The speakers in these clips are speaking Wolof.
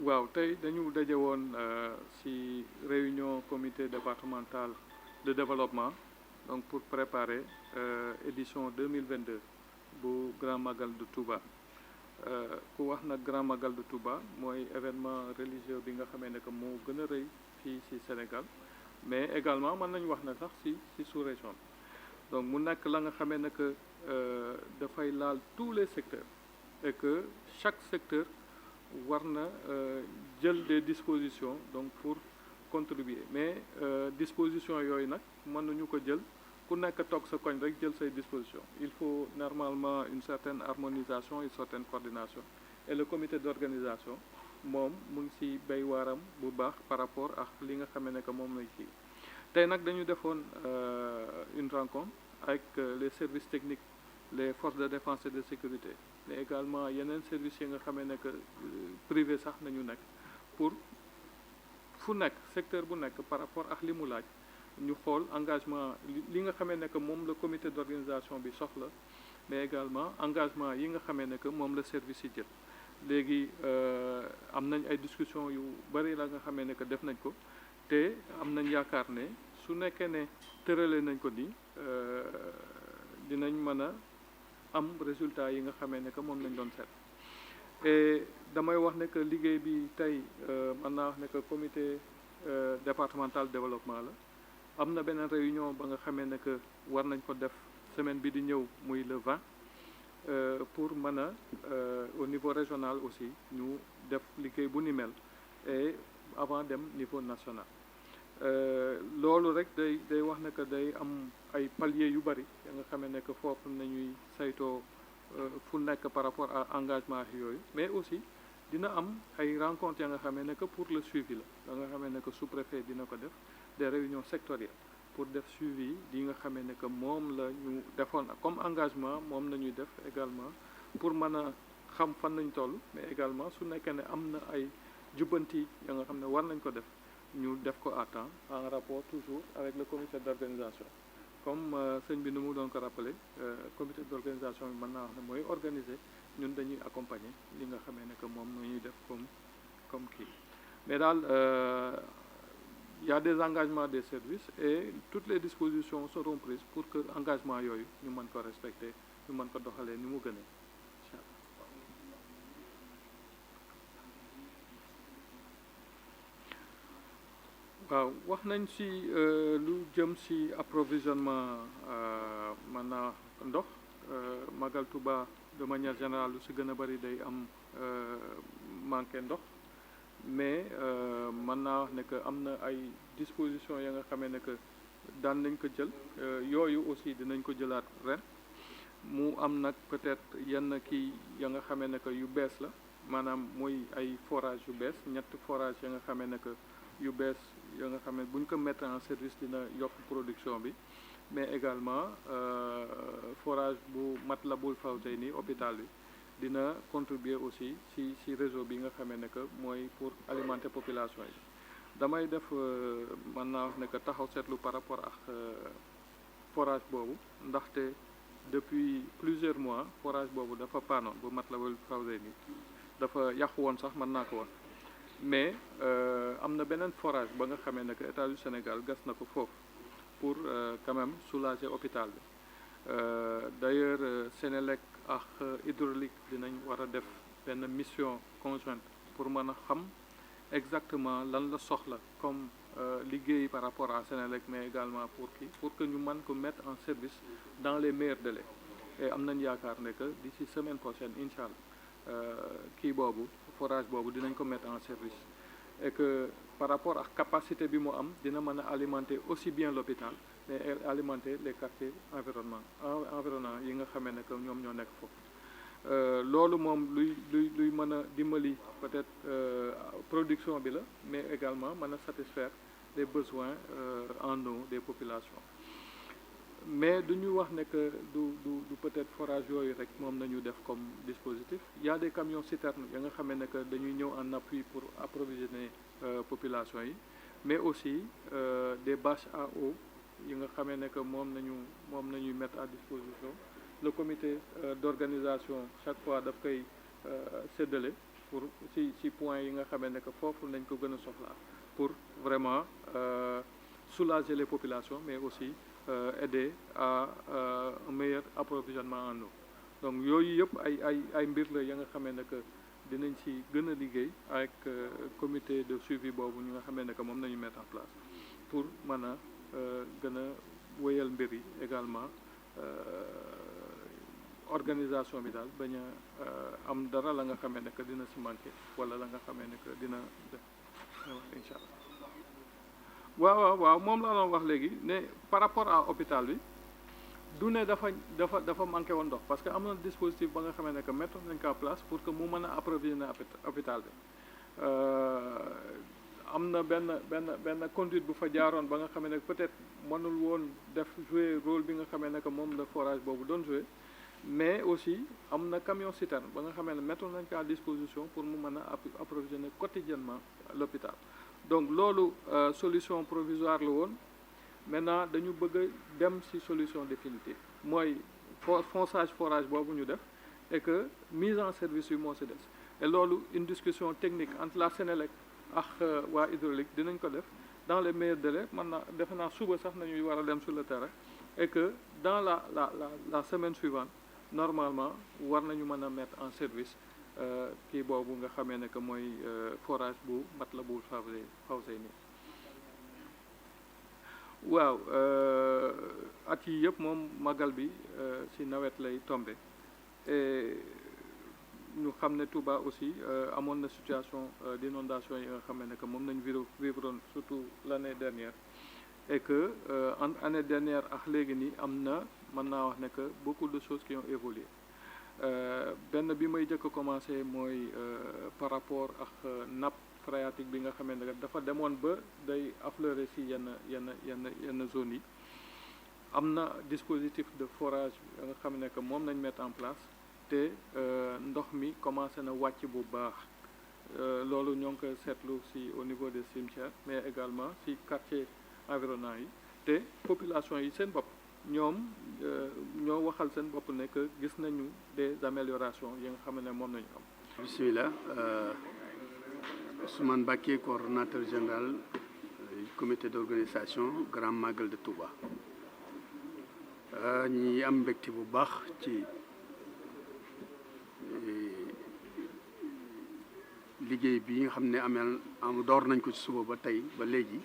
waaw tey dañu daje woon ci réunion comité départemental de développement donc pour préparer édition 2022 bu Grand Magal de Touba. Ku wax nag Grand Magal de Touba mooy événement religieux bi nga xamee ne que moo gën a rëy fii ci Sénégal mais également mën nañu wax ne sax ci sous-région donc mu nekk la nga xamee ne que dafay laal tous les secteurs et que chaque secteur war na jël des dispositions donc pour contribuer mais dispositions yooyu nag mën nañu ko jël ku nekk toog sa koñ rek jël say dispositions il faut normalement une certaine harmonisation une certaine coordination et le comité d'organisation moom mu ngi ci béy waaram bu baax par rapport ak li nga xamee ne que moom lay kii tey nag dañu defoon une rencontre avec les services techniques les forces de défense et de sécurité mais également yeneen services yi nga xamee ne que privé sax nañu nekk pour fu nekk secteur bu nekk par rapport ak li mu laaj ñu xool engagement li nga xamee ne que moom la comité d'organisation bi soxla mais également engagement yi nga xamee ne que moom la service yi jël léegi am nañ ay discussions yu bari la nga xamee ne que def nañ ko te am nañ yaakaar ne su nekkee ne tërale nañ ko ni dinañ mën a am résultat yi nga xamee ne que moom lañ doon seet et damay wax ne que liggéey bi tey mën naa wax ne que comité départemental développement la am na beneen réunion ba nga xamee ne que war nañ ko def semaine bi di ñëw muy le 20 pour mën a au niveau régional aussi ñu def liggéey bu ni mel et avant dem niveau national loolu rek day wax ne que day am ay paliers yu bari ya nga xamee ne que foofu nañuy saytoo fu nekk par rapport à engagement yooyu mais aussi dina am ay rencontres ya nga xamee ne que pour le suivi la nga xamee ne que sous-préfet dina ko def des réunions sectorielles pour def suivi yi nga xamee ne que moom la ñu defoon comme engagement moom nañuy def également pour mën a xam fan nañ toll mais également su nekkee ne am na ay jubbanti ya nga xam ne war nañ ko def ñu def ko à temps en rapport toujours avec le comité d'organisation comme sëñ bi nu mu doon ko rappelé comité d'organisation bi mën naa wax ne mooy organiser ñun dañuy accompagner li nga xamee ne que moom nañuy def comme kii mais daal il y a des engagements des services et toutes les dispositions seront prises pour que engagement yooyu ñu mën ko respecter ñu mën ko doxalee ni mu gënee incha allah. waaw wax nañ ci lu jëm ci approvisionnement maanaam ndox Magal Touba de manière générale lu ci gën a bari day am manqué ndox mais mën naa wax ne que am na ay dispositions ya nga xamee ne que daan nañ ko jël yooyu aussi dinañ ko jëlaat ren mu am nag peut-être yenn kii ya nga xamee ne que yu bees la maanaam mooy ay forage yu bees ñetti forage ya nga xamee ne que yu bees ya nga xam ne bu ñu ko mettre en service dina yokk production bi mais également forage bu Matlaboul Fawzeyni hôpital bi dina contribuer aussi ci réseau bi nga xamee ne que mooy pour alimenter population yi damay def mën naa wax ne que taxaw seetlu par rapport ak forage boobu ndaxte depuis plusieurs mois forage boobu dafa paanoon bu Matlaboul Fawzeyni dafa yàqu woon sax mën naa ko wax mais am na beneen forage ba nga xamee ne que état du Sénégal gas na ko foofu pour quand même soulager hôpital bi d'ailleurs Sénélec ak hydraulique dinañ war a def benn mission conjointe pour mën a xam exactement lan la soxla comme liggéey par rapport à Sénélec mais également pour que ñu mën ko mettre en service dans les meilleurs délais et am nañ yaakaar ne que d'ici semaine prochaine incha allah kii boobu forage boobu dinañ ko mettre en service et que par rapport ak capacité bi mu am dina mën a alimenter aussi bien l'hôpital mais alimenter les quartiers environnants yi nga xamee ne que ñoom ñoo nekk foofu loolu moom luy mën a dimbali peut-être production bi la mais également mën a satisfaire les besoins en eau des populations mais du ñu wax ne que du peut-être forage yooyu rek moom nañu def comme dispositif il y a des camions citernes ya nga xamee ne que dañuy ñëw en appui pour approvisionner population yi mais aussi des bâches à eau yi nga xamee ne que moom nañuy mettre à disposition le comité d'organisation chaque fois daf koy séddale pour ci point yi nga xamee ne que foofu nañ ko gën a soxlaa pour vraiment soulager les populations mais aussi aider à un meilleur approvisionnement en eau donc yooyu yëpp ay mbir la ya nga xamee ne que dinañ ci gën a liggéey avec comité de suivi boobu ñu nga xamee ne que moom nañu mettre en place pour mën a gën a wéyal mbir yi également organisation bi daal bañ a am dara la nga xamee ne que dina si manqué wala la nga xamee ne que dina def incha allah waaw moom laa doon wax léegi ne par rapport à hôpital bi du ne dafa manqué woon ndox parce que am na dispositif ba nga xamee ne que mettre nañ ko en place pour que mu mën a approvisionner hôpital bi am na benn conduite bu fa jaaroon ba nga xamee ne peut-être mënul woon def jouer rôle bi nga xamee ne que moom la forage boobu doon jouer mais aussi am na camion citerne ba nga xamee ne mettre nañ ko à disposition pour mu mën a approvisionner quotidiennement l'hôpital donc loolu solution provisoire la woon maintenant dañu bëgg a dem ci solution définitive mooy fonçage forage boobu ñu def et que mise en service bi moo ci des et loolu une discussion technique entre la Sénélec ak waa hydraulique dinañ ko def dans les meilleurs délais man na defe naa suba sax nañuy war a dem sur le terrain et que dans la semaine suivante normalement war nañu mën a mettre en service kii boobu nga xamee ne que mooy forage bu Matlaboul Fawzeyni waaw at yi yëpp moom magal bi ci nawet lay tombé et ñu xam ne Touba aussi amoon na situation d'inondation yi nga xam ne que moom nañ vivroon surtout l'année dernière et que en année dernière ak léegi nii am na mën naa wax ne que beaucoup de choses qui ont évolué benn bi may jëkk a commencé mooy par rapport ak nappe phréatique bi nga xamee ne dafa demoon ba day affleurer ci yenn zones yi am na dispositif de forage nga xam ne que moom nañ mettre en place te ndox mi commencé na wàcc bu baax loolu ñoo ngi ko seetlu ci au niveau des cimetières mais également ci quartier environnant yi te population yi seen bopp ñoom ñoo waxal seen bopp ne que gis nañu des améliorations yi nga xam ne moom nañu am. Bismillah. Ousmane Baké, coordonnateur général du comité d'organisation Grand Magal de Touba. ñi am mbégte bu baax ci liggéey bi nga xam ne am door nañ ko ci suba ba tey ba léegi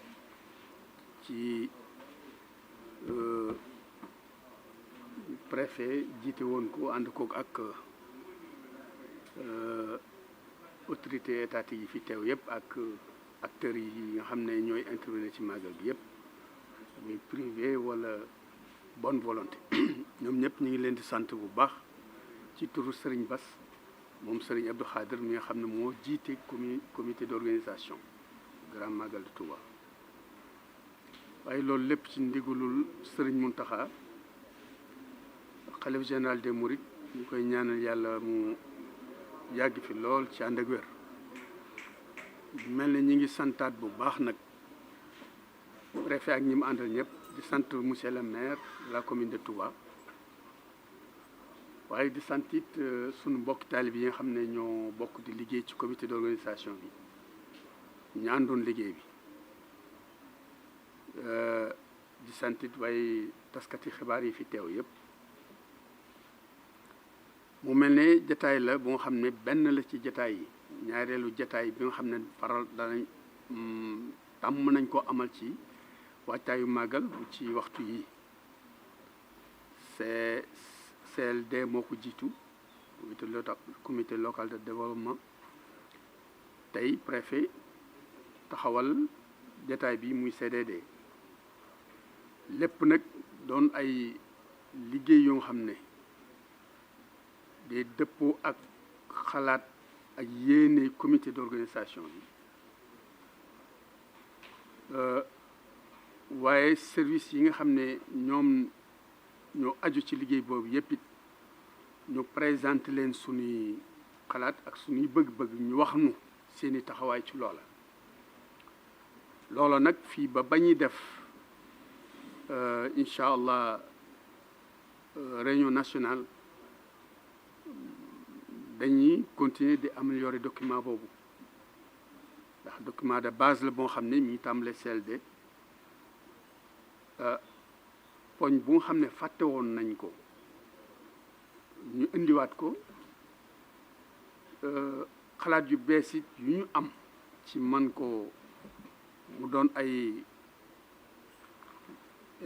ci préfet jiite woon ko ànd koog ak autorité étatique yi fi teew yëpp ak acteurs yi nga xam ne ñooy intervenir ci magal bi yëpp muy privé wala bonne volonté ñoom ñëpp ñu ngi leen di sant bu baax ci turu Serigne Bass moom Serigne Abdou Khadir mi nga xam ne moo jiite comité d'organisation Grand Magal de Touba waaye loolu lépp ci ndigalul Serigne Mountakha xalif général des Mourides ñu koy ñaanal yàlla mu yàgg fi lool ci ànd ak wér mel ne ñi ngi santaat bu baax nag préfet ak ñi mu àndal ñëpp di sant monsieur le maire de la commune de Touba waaye di sant it sunu mbokki taalib yi nga xam ne ñoo bokk di liggéey ci comité d'organisation bi ñu àndoon liggéey bi di sant it waaye taskati xibaar yi fi teew yëpp mu mel ne jataay la bu nga xam ne benn la ci jataay yi ñaareelu jataay bi nga xam ne faral danañ tàmm nañ ko amal ci waajtaayu màggal bu ci waxtu yi CLD moo ko jiitu comité local de développement tey préfet taxawal jataay bi muy CDD lépp nag doon ay liggéey yoo xam ne day dëppoo ak xalaat ak yéene comité d'organisation bi waaye service yi nga xam ne ñoom ñoo aju ci liggéey boobu yëpp it ñu présenté leen suñuy xalaat ak suñuy bëgg-bëgg ñu wax nu seeni taxawaay ci loola nag fii ba bañuy def incha allah réunion nationale dañuy continuer di améliorer document boobu ndax document de base la boo xam ne mi ngi tàmbale CLD poñ bu nga xam ne fàtte woon nañ ko ñu indiwaat ko xalaat yu bees it yu ñu am ci man ko mu doon ay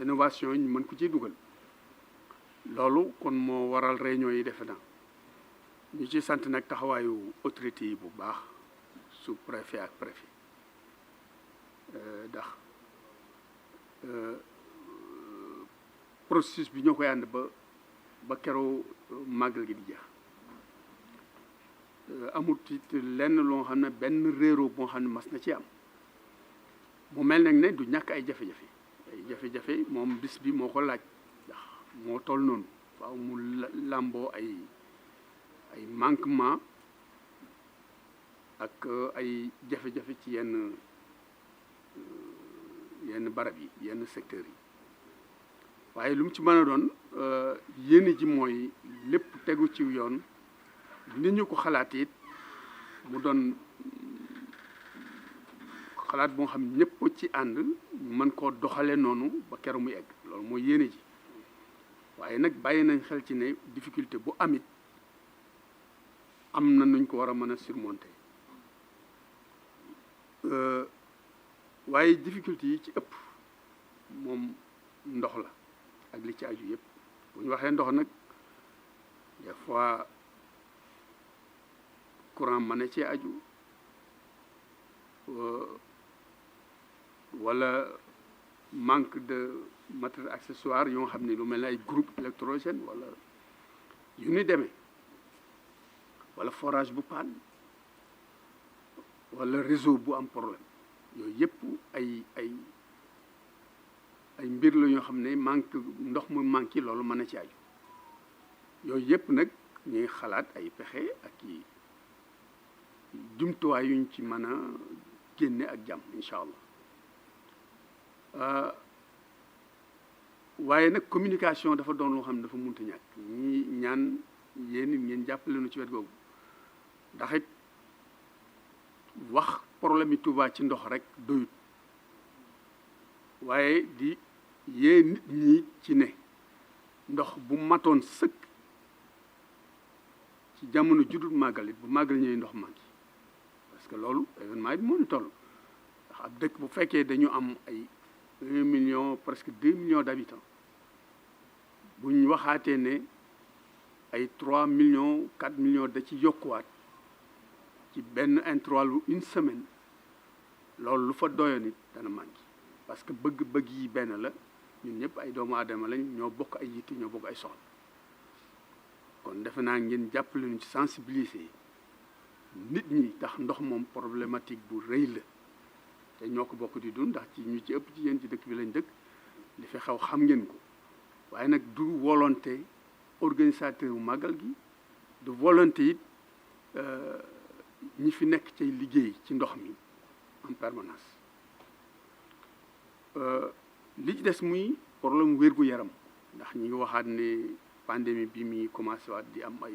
innovation ñu mën ko ciy dugal loolu kon moo waral réunion yi defe na ñu ci sant nag taxawaayu autorité yi bu baax sous préfet ak préfet ndax processus bi ñoo koy ànd ba keroo màggal gi di jeex amul it lenn loo xam ne benn réeroo boo xam ne mas na ci am mu mel nag ne du ñàkk ay jafe-jafe moom bis bi moo ko laaj ndax moo toll noonu waaw mu làmboo ay manquement ak ay jafe-jafe ci yenn barab yi yenn secteurs yi waaye lu mu ci mën a doon yéene ji mooy lépp tegu ci yoon ni ñu ko xalaat it mu doon xalaat boo xam ñëpp ci ànd mën koo doxale noonu ba keroog muy egg loolu mooy yéene ji waaye nag bàyyi nañ xel ci ne difficulté bu amit am na nuñ ko war a mën a surmonter waaye difficulté yi ci ëpp moom ndox la ak li ci aju yëpp bu ñu waxee ndox nag des fois courant mën na cee aju wala manque de matériel accessoire yoo xam ne lu mel ne ay groupe électrogène wala yu ni demee wala forage bu panne wala réseau bu am problème yooyu yëpp ay mbir la yoo xam ne manque ndox mu manqué loolu mën na ci aju yooyu yëpp nag ñuy xalaat ay pexe ak i jumtuwaay yuñ ci mën a génne ak jàmm incha allah waaye nag communication dafa doon loo xam ne dafa munta ñàkk ñi ñaan yéen ngeen jàppale nu ci wet googu ndax it wax problème yi Touba ci ndox rek doyut waaye di yee nit ñi ci ne ndox bu matoon sëkk ci jamono judul màggal it bu màggal ñëwee ndox manqué parce que loolu événement bi moo ñu toll ndax ab dëkk bu fekkee dañu am ay 1 million presque 2 millions d'habitants bu ñu waxaatee ne ay 3 millions 4 millions da ci yokkuwaat ci benn intervalle une semaine loolu lu fa doyoon it dana manqué parce que bëgg-bëgg yi benn la ñun ñëpp ay doomu aadama lañ ñoo bokk ay yitte ñoo bokk ay soxla kon defe naa ngeen jàppale ñu ci sensibiliser nit ñi tax ndox moom problématique bu rëy la te ñoo ko bokk di dund ndax ci ñu ci ëpp ci yéen ci dëkk bi lañ dëkk li fi xew xam ngeen ko waaye nag du volonté organisateur bu màggal gi du volonté it ñi fi nekk ci liggéey ci ndox mi en permanence li ci des muy problème wér-gu-yaram ndax ñi ngi waxaat ne pandémie bi mi commencé waat di am ay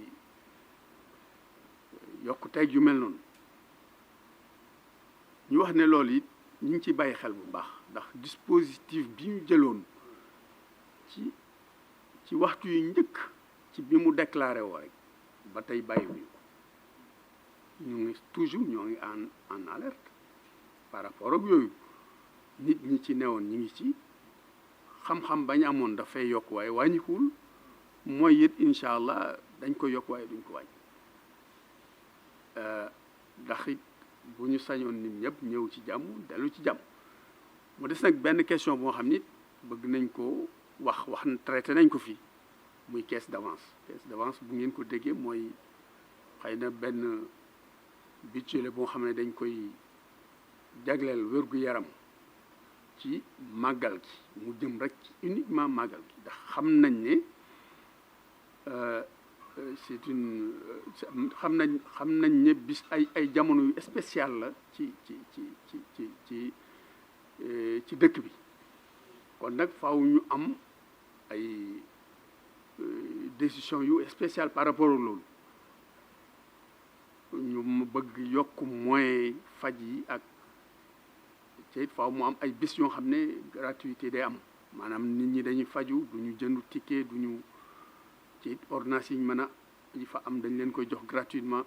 yokkuteeg yu mel noonu ñu wax ne loolu it ñu ngi ciy bàyyi xel bu baax ndax dispositif bi ñu jëloon ci waxtu yu njëkk ci bi mu déclaré woo rek ba tey bàyyiwuñu ko ñu ngi toujours ñoo ngi en alerte par rapport ak yooyu nit ñi ci newoon ñi ngi ci xam-xam bañ amoon dafay yokk waaye wàññikuwul mooy it incha allah dañ ko yokk waaye duñ ko wàññi ndax it bu ñu sañoon nit ñëpp ñëw ci jàmm dellu ci jàmm mu des nag benn question boo xam nit bëgg nañ ko wax traité nañ ko fii muy caisse d'avance bu ngeen ko déggee mooy xëy na benn budget la boo xam ne dañ koy jagleel wér-gu-yaram ci màggal gi mu jëm rek ci uniquement màggal gi ndax xam nañ ne c'est une xam nañ ne bis ay jamono yu spécial la ci dëkk bi kon nag faaw ñu am ay décision yu spécial par rapport ak loolu ñu bëgg yokk moyen faj yi ak te it faaw mu am ay bis yoo xam ne gratuité day am maanaam nit ñi dañuy faju du ñu jëndu ticket du ñu ci it ordonnance yi ñu mën a yi fa am dañ leen koy jox gratuitement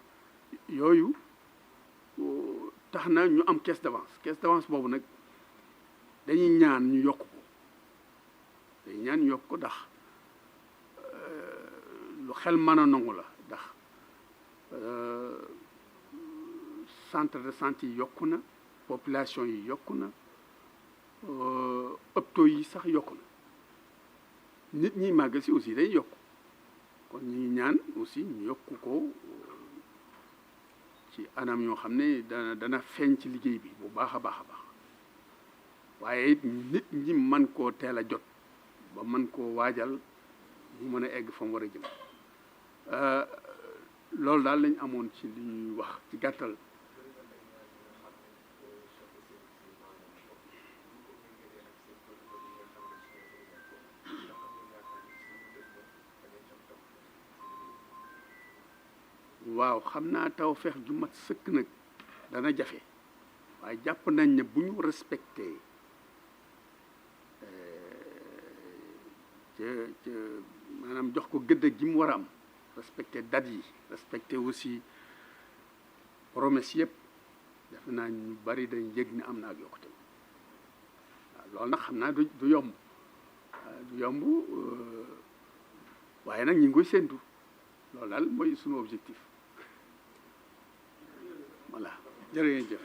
yooyu tax na ñu am caisse d'avance boobu nag dañuy ñaan ñu yokk ko dañuy ñaan ñu yokk ko ndax lu xel mën a nangu la ndax centre de santé yi yokku na population yi yokku na hôpitaux yi sax yokku na nit ñi màggal si aussi day yokku kon ñu ngi ñaan aussi ñu yokku ko ci anam yoo xam ne dana feeñ ci liggéey bi bu baax a baax a baax waaye nit ñi man koo teel a jot ba man koo waajal mu mën a egg fa mu war a jëm loolu daal lañ amoon ci li ñuy wax ci gàttal. waaw xam naa taw feex ju mat sëkk nag dana jafe waaye jàpp nañ ne bu ñu respecté ca maanaam jox ko gëdd gi mu war a am respecté date yi respecté aussi promesse yëpp defe naa ñu bari dañ yëg ne am na ak yokkute waaw loolu nag xam naa du yomb du yomb waaye nag ñu ngi koy séntu loolu daal mooy sunu objectif voilà jërëjëf.